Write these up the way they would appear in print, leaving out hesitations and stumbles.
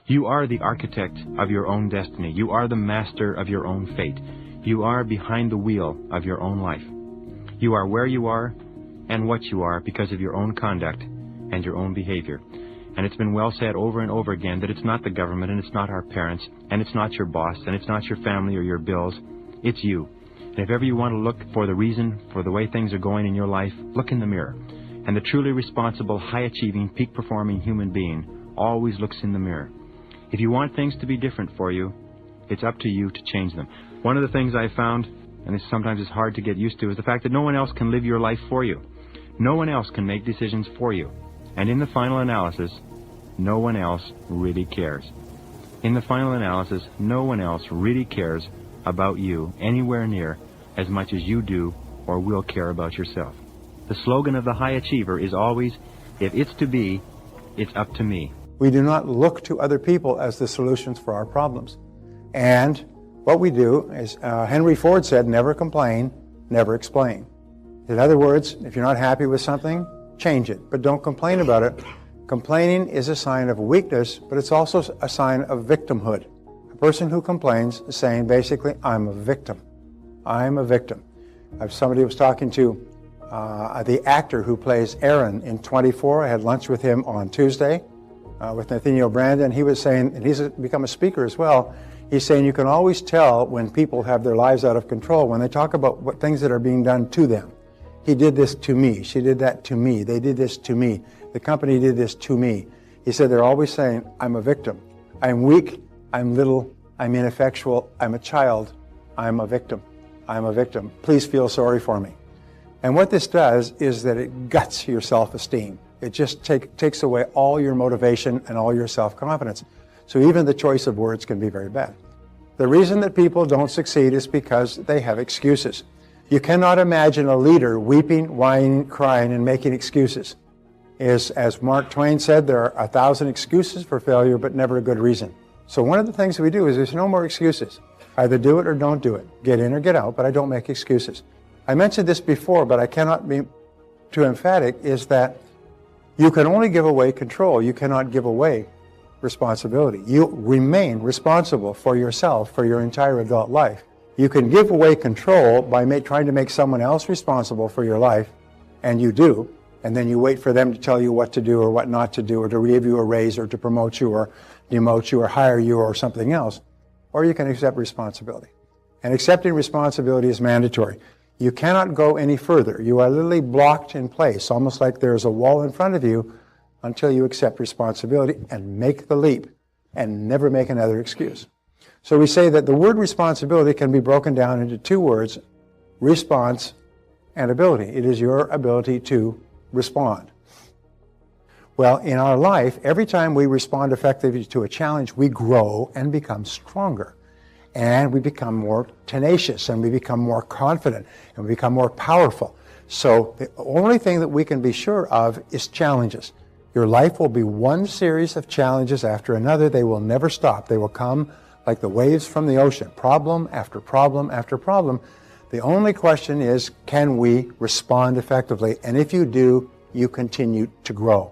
You are the architect of your own destiny. You are the master of your own fate. You are behind the wheel of your own life. You are where you are and what you are because of your own conduct and your own behavior. And it's been well said over and over again that it's not the government and it's not our parents and it's not your boss and it's not your family or your bills. It's you. And if ever you want to look for the reason for the way things are going in your life, look in the mirror. And the truly responsible, high-achieving, peak-performing human being always looks in the mirror. If you want things to be different for you, it's up to you to change them. One of the things I found, and this sometimes is hard to get used to, is the fact that no one else can live your life for you. No one else can make decisions for you. And in the final analysis, no one else really cares. In the final analysis, no one else really cares about you anywhere near as much as you do or will care about yourself. The slogan of the high achiever is always, if it's to be, it's up to me. We do not look to other people as the solutions for our problems. And what we do is, Henry Ford said, never complain, never explain. In other words, if you're not happy with something, change it, but don't complain about it. Complaining is a sign of weakness, but it's also a sign of victimhood. A person who complains is saying, basically, I'm a victim. I'm a victim. Somebody was talking to the actor who plays Aaron in 24. I had lunch with him on Tuesday with Nathaniel Brandon. He was saying, and he's become a speaker as well, he's saying you can always tell when people have their lives out of control when they talk about what things that are being done to them. He did this to me. She did that to me. They did this to me. The company did this to me. He said they're always saying, I'm a victim. I'm weak. I'm little. I'm ineffectual. I'm a child. I'm a victim. I'm a victim. Please feel sorry for me. And what this does is that it guts your self-esteem. It just takes away all your motivation and all your self-confidence. So even the choice of words can be very bad. The reason that people don't succeed is because they have excuses. You cannot imagine a leader weeping, whining, crying, and making excuses. As Mark Twain said, there are 1,000 excuses for failure, but never a good reason. So one of the things that we do is there's no more excuses. Either do it or don't do it. Get in or get out, but I don't make excuses. I mentioned this before, but I cannot be too emphatic, is that you can only give away control. You cannot give away responsibility. You remain responsible for yourself for your entire adult life. You can give away control by trying to make someone else responsible for your life, and you do, and then you wait for them to tell you what to do or what not to do, or to give you a raise or to promote you or demote you or hire you or something else. Or you can accept responsibility. And accepting responsibility is mandatory. You cannot go any further. You are literally blocked in place, almost like there's a wall in front of you, until you accept responsibility and make the leap and never make another excuse. So we say that the word responsibility can be broken down into two words, response and ability. It is your ability to respond. Well, in our life, every time we respond effectively to a challenge, we grow and become stronger. And we become more tenacious, and we become more confident, and we become more powerful. So the only thing that we can be sure of is challenges. Your life will be one series of challenges after another. They will never stop. They will come like the waves from the ocean, problem after problem after problem. The only question is, can we respond effectively? And if you do, you continue to grow.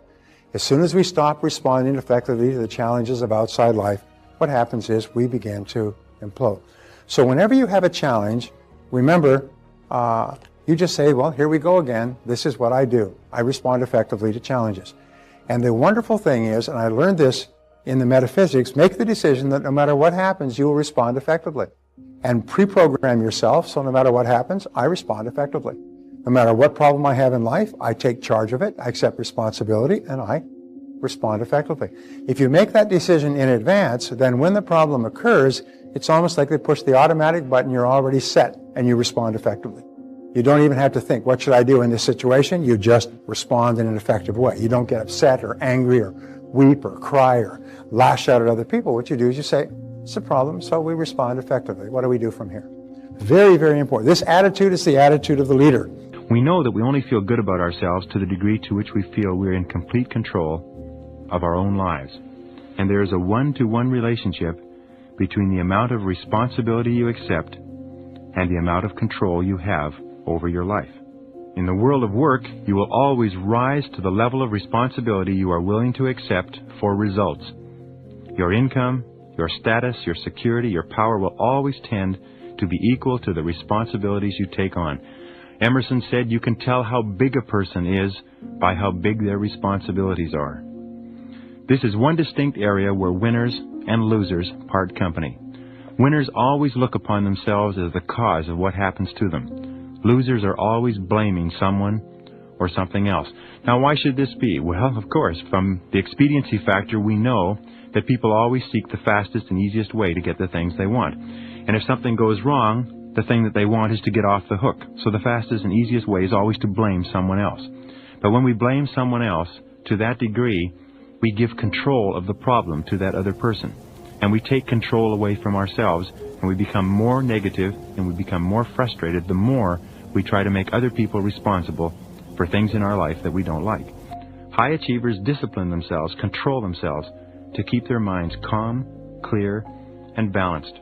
As soon as we stop responding effectively to the challenges of outside life, what happens is we begin to implode. So whenever you have a challenge, remember, you just say, well, here we go again. This is what I do. I respond effectively to challenges. And the wonderful thing is, and I learned this in the metaphysics, make the decision that no matter what happens, you will respond effectively. And pre-program yourself, so no matter what happens, I respond effectively. No matter what problem I have in life, I take charge of it, I accept responsibility, and I respond effectively. If you make that decision in advance, then when the problem occurs, it's almost like they push the automatic button, you're already set, and you respond effectively. You don't even have to think, what should I do in this situation? You just respond in an effective way. You don't get upset or angry or weep or cry or lash out at other people. What you do is you say, it's a problem, so we respond effectively. What do we do from here? Very, very important. This attitude is the attitude of the leader. We know that we only feel good about ourselves to the degree to which we feel we're in complete control of our own lives. And there is a one-to-one relationship between the amount of responsibility you accept and the amount of control you have over your life. In the world of work, you will always rise to the level of responsibility you are willing to accept for results. Your income, your status, your security, your power will always tend to be equal to the responsibilities you take on. Emerson said you can tell how big a person is by how big their responsibilities are. This is one distinct area where winners and losers part company. Winners always look upon themselves as the cause of what happens to them. Losers are always blaming someone or something else. Now, why should this be? Well, of course, from the expediency factor, we know that people always seek the fastest and easiest way to get the things they want. And if something goes wrong, the thing that they want is to get off the hook. So the fastest and easiest way is always to blame someone else. But when we blame someone else, to that degree, we give control of the problem to that other person. And we take control away from ourselves, and we become more negative, and we become more frustrated the more we try to make other people responsible for things in our life that we don't like. High achievers discipline themselves, control themselves, to keep their minds calm, clear, and balanced.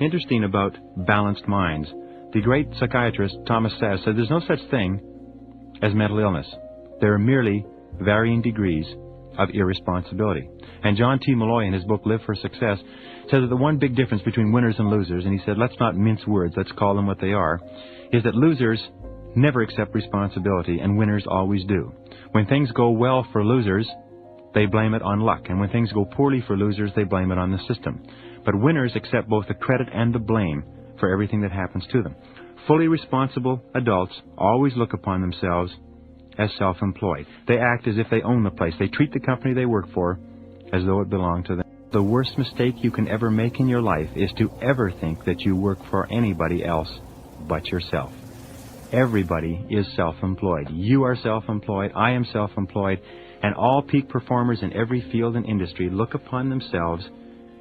Interesting about balanced minds. The great psychiatrist Thomas Szasz said there's no such thing as mental illness. There are merely varying degrees of irresponsibility. And John T. Malloy, in his book Live for Success, said that the one big difference between winners and losers, and he said let's not mince words, let's call them what they are, is that losers never accept responsibility and winners always do. When things go well for losers, they blame it on luck, and when things go poorly for losers, they blame it on the system. But winners accept both the credit and the blame for everything that happens to them. Fully responsible adults always look upon themselves as self-employed. They act as if they own the place. They treat the company they work for as though it belonged to them. The worst mistake you can ever make in your life is to ever think that you work for anybody else but yourself. Everybody is self-employed. You are self-employed. I am self-employed. And all peak performers in every field and industry look upon themselves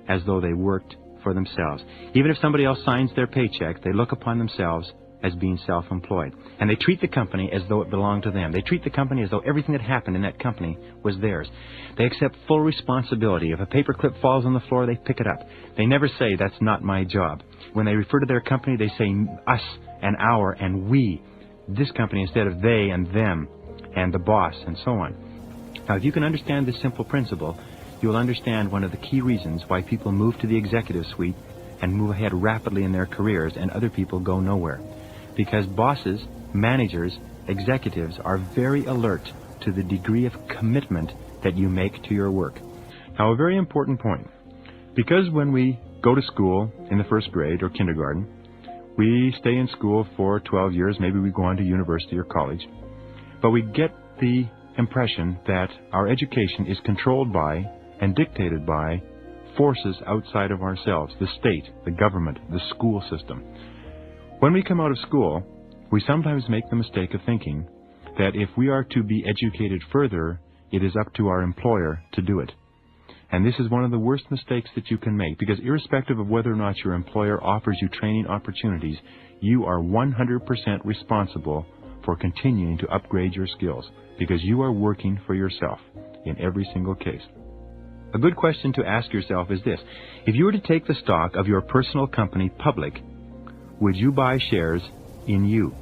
as though they worked for themselves. Even if somebody else signs their paycheck, they look upon themselves as being self-employed. And they treat the company as though it belonged to them. They treat the company as though everything that happened in that company was theirs. They accept full responsibility. If a paperclip falls on the floor, they pick it up. They never say, that's not my job. When they refer to their company, they say us and our and we. This company instead of they and them and the boss and so on. Now, if you can understand this simple principle, you'll understand one of the key reasons why people move to the executive suite and move ahead rapidly in their careers and other people go nowhere. Because bosses, managers, executives are very alert to the degree of commitment that you make to your work. Now, a very important point. Because when we go to school in the first grade or kindergarten, we stay in school for 12 years, maybe we go on to university or college, but we get the impression that our education is controlled by and dictated by forces outside of ourselves, the state, the government, the school system. When we come out of school, we sometimes make the mistake of thinking that if we are to be educated further, it is up to our employer to do it. And this is one of the worst mistakes that you can make, because irrespective of whether or not your employer offers you training opportunities, you are 100% responsible for continuing to upgrade your skills, because you are working for yourself in every single case. A good question to ask yourself is this: if you were to take the stock of your personal company public, would you buy shares in you?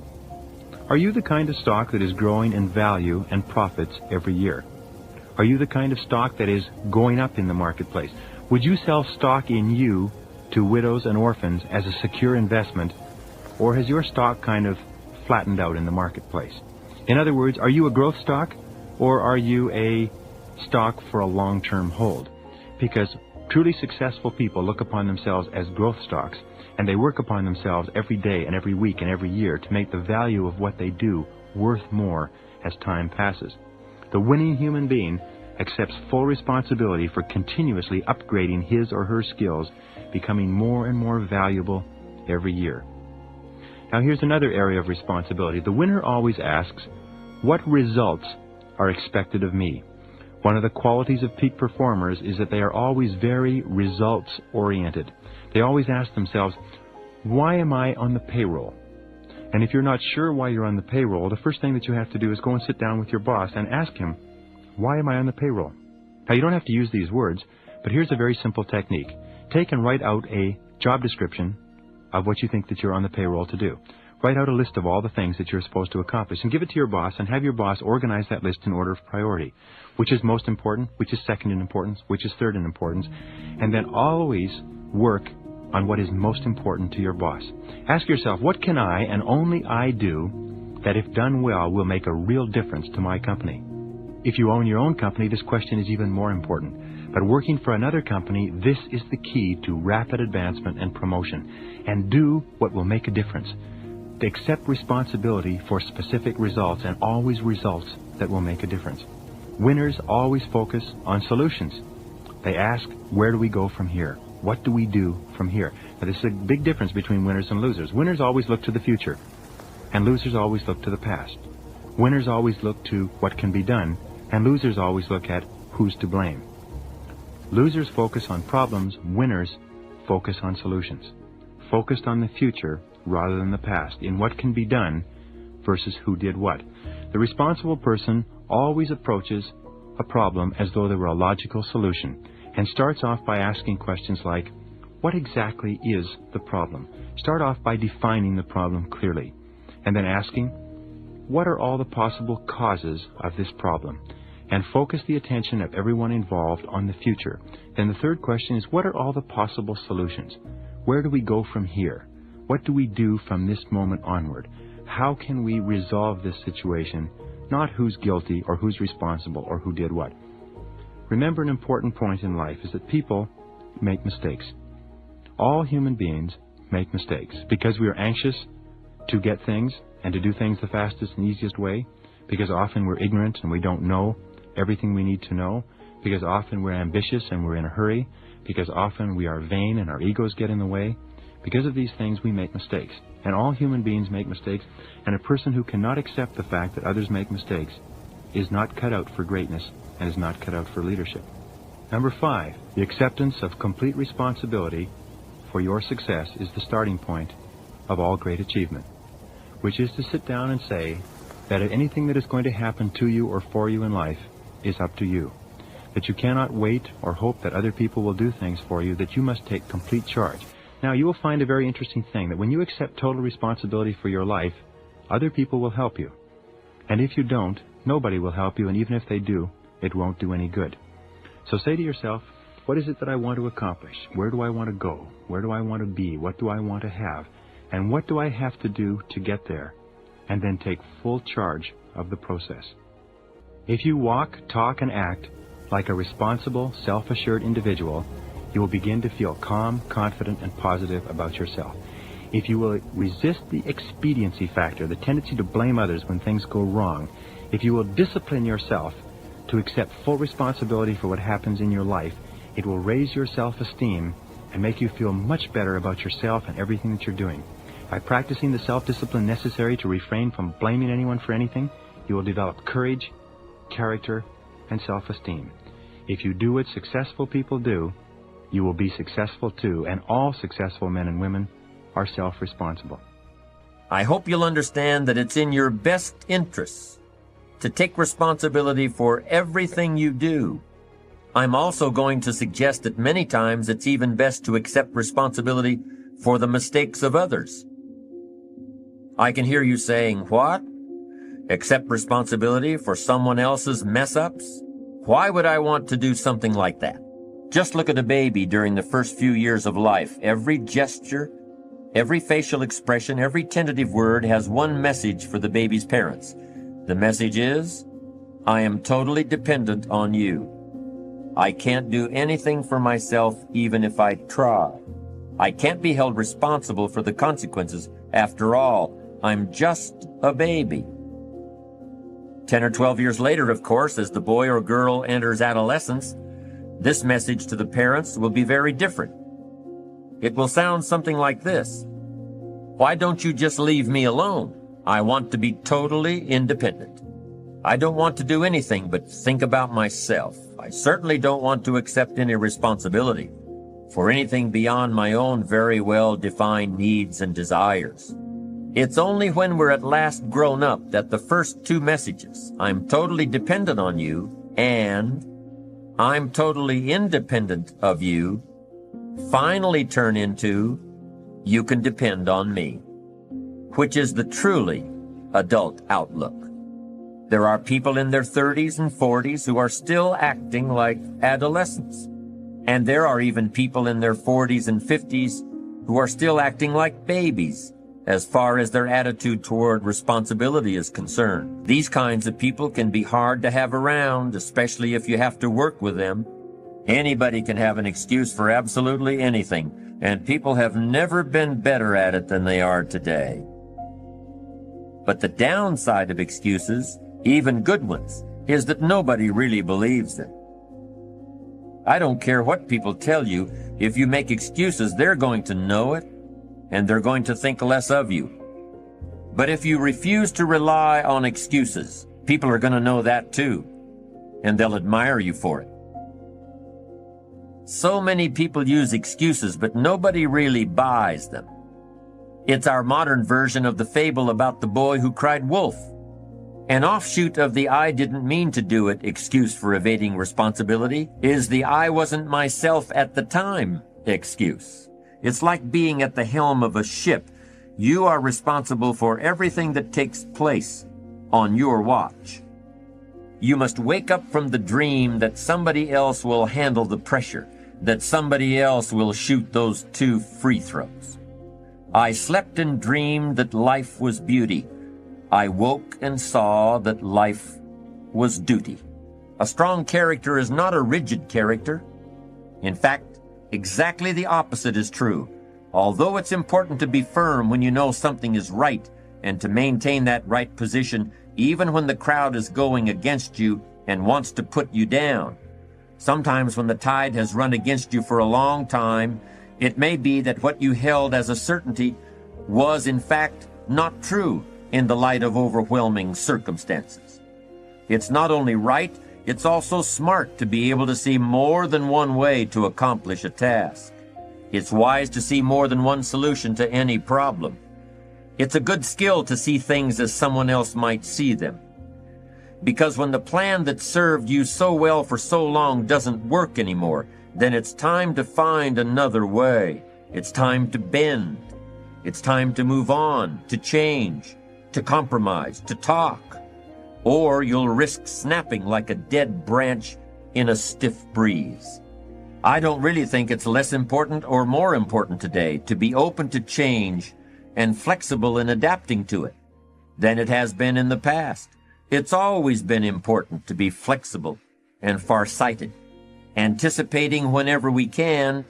Are you the kind of stock that is growing in value and profits every year? Are you the kind of stock that is going up in the marketplace? Would you sell stock in you to widows and orphans as a secure investment, or has your stock kind of flattened out in the marketplace? In other words, are you a growth stock, or are you a stock for a long-term hold? Because truly successful people look upon themselves as growth stocks, and they work upon themselves every day and every week and every year to make the value of what they do worth more as time passes. The winning human being accepts full responsibility for continuously upgrading his or her skills, becoming more and more valuable every year. Now, here's another area of responsibility. The winner always asks, what results are expected of me? One of the qualities of peak performers is that they are always very results-oriented. They always ask themselves, why am I on the payroll? And if you're not sure why you're on the payroll, the first thing that you have to do is go and sit down with your boss and ask him, why am I on the payroll? Now, you don't have to use these words, but here's a very simple technique. Take and write out a job description of what you think that you're on the payroll to do. Write out a list of all the things that you're supposed to accomplish and give it to your boss, and have your boss organize that list in order of priority. Which is most important, which is second in importance, which is third in importance, and then always work on what is most important to your boss. Ask yourself, what can I and only I do that if done well will make a real difference to my company? If you own your own company, this question is even more important. But working for another company, this is the key to rapid advancement and promotion. And do what will make a difference. To accept responsibility for specific results, and always results that will make a difference. Winners always focus on solutions. They ask, where do we go from here? What do we do from here? Now, this is a big difference between winners and losers. Winners always look to the future, and losers always look to the past. Winners always look to what can be done, and losers always look at who's to blame. Losers focus on problems. Winners focus on solutions. Focused on the future rather than the past, in what can be done versus who did what. The responsible person always approaches a problem as though there were a logical solution, and starts off by asking questions like, what exactly is the problem? Start off by defining the problem clearly, and then asking, what are all the possible causes of this problem? And focus the attention of everyone involved on the future. Then the third question is, what are all the possible solutions? Where do we go from here? What do we do from this moment onward? How can we resolve this situation? Not who's guilty or who's responsible or who did what. Remember, an important point in life is that people make mistakes. All human beings make mistakes because we are anxious to get things and to do things the fastest and easiest way, because often we're ignorant and we don't know everything we need to know, because often we're ambitious and we're in a hurry, because often we are vain and our egos get in the way. Because of these things, we make mistakes. And all human beings make mistakes, and a person who cannot accept the fact that others make mistakes is not cut out for greatness and is not cut out for leadership. Number 5, the acceptance of complete responsibility for your success is the starting point of all great achievement, which is to sit down and say that anything that is going to happen to you or for you in life is up to you. That you cannot wait or hope that other people will do things for you, that you must take complete charge. Now, you will find a very interesting thing, that when you accept total responsibility for your life, other people will help you. And if you don't, nobody will help you, and even if they do, it won't do any good. So say to yourself, what is it that I want to accomplish? Where do I want to go? Where do I want to be? What do I want to have? And what do I have to do to get there? And then take full charge of the process. If you walk, talk, and act like a responsible, self-assured individual, you will begin to feel calm, confident, and positive about yourself. If you will resist the expediency factor, the tendency to blame others when things go wrong, if you will discipline yourself to accept full responsibility for what happens in your life, it will raise your self-esteem and make you feel much better about yourself and everything that you're doing. By practicing the self-discipline necessary to refrain from blaming anyone for anything, you will develop courage, character, and self-esteem. If you do what successful people do, you will be successful too, and all successful men and women are self-responsible. I hope you'll understand that it's in your best interests to take responsibility for everything you do. I'm also going to suggest that many times it's even best to accept responsibility for the mistakes of others. I can hear you saying, what? Accept responsibility for someone else's mess-ups? Why would I want to do something like that? Just look at a baby during the first few years of life. Every gesture, every facial expression, every tentative word has one message for the baby's parents. The message is, I am totally dependent on you. I can't do anything for myself even if I try. I can't be held responsible for the consequences. After all, I'm just a baby. 10 or 12 years later, of course, as the boy or girl enters adolescence, this message to the parents will be very different. It will sound something like this. Why don't you just leave me alone? I want to be totally independent. I don't want to do anything but think about myself. I certainly don't want to accept any responsibility for anything beyond my own very well-defined needs and desires. It's only when we're at last grown up that the first two messages, I'm totally dependent on you, and I'm totally independent of you, finally turn into, you can depend on me. which is the truly adult outlook. There are people in their 30s and 40s who are still acting like adolescents. And there are even people in their 40s and 50s who are still acting like babies as far as their attitude toward responsibility is concerned. These kinds of people can be hard to have around, especially if you have to work with them. Anybody can have an excuse for absolutely anything, and people have never been better at it than they are today. But the downside of excuses, even good ones, is that nobody really believes them. I don't care what people tell you. If you make excuses, they're going to know it, and they're going to think less of you. But if you refuse to rely on excuses, people are going to know that too, and they'll admire you for it. So many people use excuses, but nobody really buys them. It's our modern version of the fable about the boy who cried wolf. An offshoot of the "I didn't mean to do it" excuse for evading responsibility is the "I wasn't myself at the time" excuse. It's like being at the helm of a ship. You are responsible for everything that takes place on your watch. You must wake up from the dream that somebody else will handle the pressure, that somebody else will shoot those 2 free throws. I slept and dreamed that life was beauty. I woke and saw that life was duty. A strong character is not a rigid character. In fact, exactly the opposite is true. Although it's important to be firm when you know something is right and to maintain that right position even when the crowd is going against you and wants to put you down. Sometimes when the tide has run against you for a long time, it may be that what you held as a certainty was in fact not true in the light of overwhelming circumstances. It's not only right, it's also smart to be able to see more than one way to accomplish a task. It's wise to see more than one solution to any problem. It's a good skill to see things as someone else might see them. Because when the plan that served you so well for so long doesn't work anymore, then it's time to find another way. It's time to bend. It's time to move on, to change, to compromise, to talk. Or you'll risk snapping like a dead branch in a stiff breeze. I don't really think it's less important or more important today to be open to change and flexible in adapting to it than it has been in the past. It's always been important to be flexible and far-sighted, anticipating whenever we can,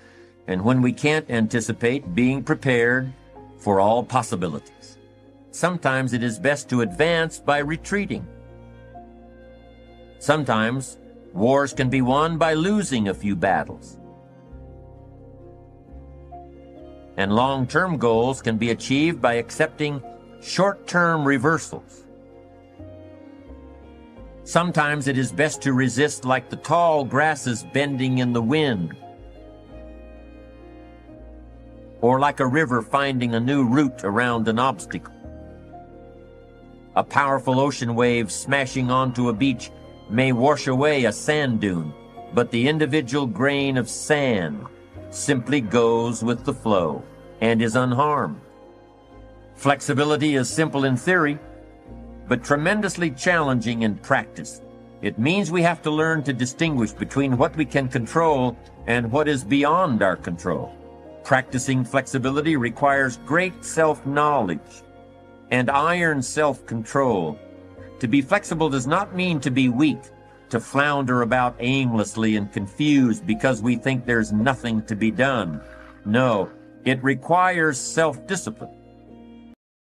and when we can't anticipate, being prepared for all possibilities. Sometimes it is best to advance by retreating. Sometimes wars can be won by losing a few battles. And long-term goals can be achieved by accepting short-term reversals. Sometimes it is best to resist like the tall grasses bending in the wind, or like a river finding a new route around an obstacle. A powerful ocean wave smashing onto a beach may wash away a sand dune, but the individual grain of sand simply goes with the flow and is unharmed. Flexibility is simple in theory, but tremendously challenging in practice. It means we have to learn to distinguish between what we can control and what is beyond our control. Practicing flexibility requires great self-knowledge and iron self-control. To be flexible does not mean to be weak, to flounder about aimlessly and confused because we think there's nothing to be done. No, it requires self-discipline.